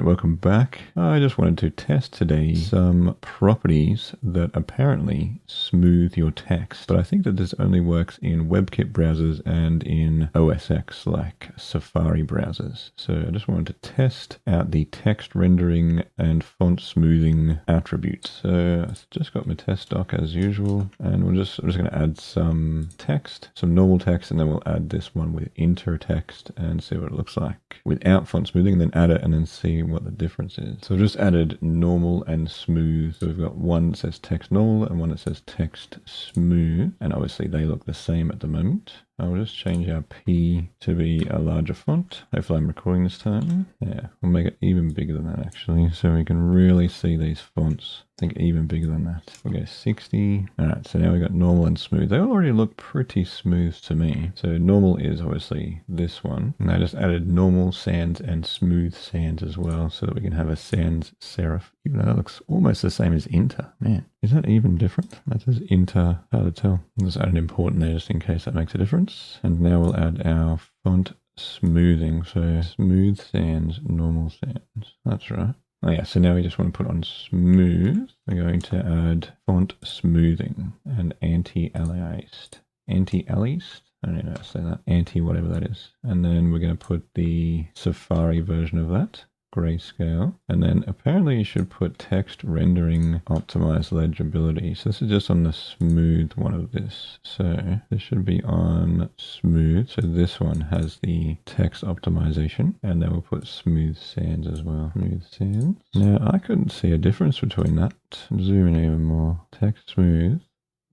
Alright, welcome back. I just wanted to test today some properties that apparently smooth your text, but I think that this only works in WebKit browsers and in OS X like Safari browsers. So I just wanted to test out the text rendering and font smoothing attributes. So I've just got my test doc as usual, and I'm just going to add some text, some normal text, and then we'll add this one with inter text and see what it looks like without font smoothing, then add it and then see what the difference is. So I've just added normal and smooth. So we've got one that says text normal and one that says text smooth, and obviously they look the same at the moment. I'll just change our P to be a larger font. Hopefully I'm recording this time. Yeah, we'll make it even bigger than that actually, so we can really see these fonts. I think even bigger than that. We'll go 60. All right, so now we've got normal and smooth. They already look pretty smooth to me. So normal is obviously this one. And I just added normal sans and smooth sans as well, so that we can have a sans serif, even though that looks almost the same as inter. Man, is that even different? That says inter, hard to tell. I'll just add an import in there just in case that makes a difference. And now we'll add our font smoothing. So smooth sans, normal sans. That's right. Oh yeah, so now we just want to put on smooth. We're going to add font smoothing and anti-aliased. Anti-aliased? I don't know how to say that. Anti whatever that is. And then we're going to put the Safari version of that. Grayscale, and then apparently you should put text rendering optimizeLegibility. So this is just on the smooth one of this. So this should be on smooth. So this one has the text optimization, and then we'll put smooth sans as well. Smooth sans. Now I couldn't see a difference between that. Zoom in even more. Text smooth.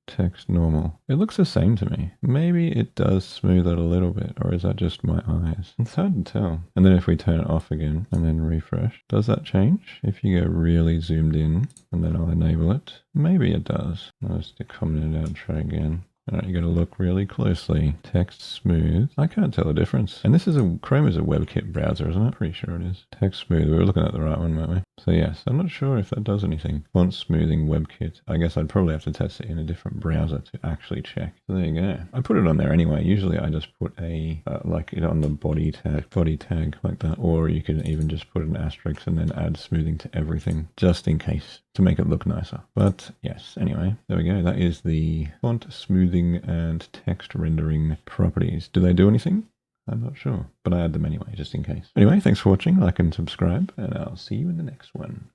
Text normal. It looks the same to me. Maybe it does smooth it a little bit, or is that just my eyes? It's hard to tell. And then if we turn it off again and then refresh, does that change? If you go really zoomed in and then I'll enable it, maybe it does. I'll just comment it out and try again. Alright, you got to look really closely. Text smooth. I can't tell the difference. And this is Chrome is a WebKit browser, isn't it? Pretty sure it is. Text smooth. We were looking at the right one, weren't we? So yes, I'm not sure if that does anything. Font smoothing WebKit. I guess I'd probably have to test it in a different browser to actually check. So there you go. I put it on there anyway. Usually I just put a, like it on the body tag like that. Or you could even just put an asterisk and then add smoothing to everything, just in case, to make it look nicer. But yes, anyway, there we go. That is the font smoothing and text rendering properties. Do they do anything? I'm not sure, but I add them anyway, just in case. Anyway, thanks for watching. Like and subscribe, and I'll see you in the next one.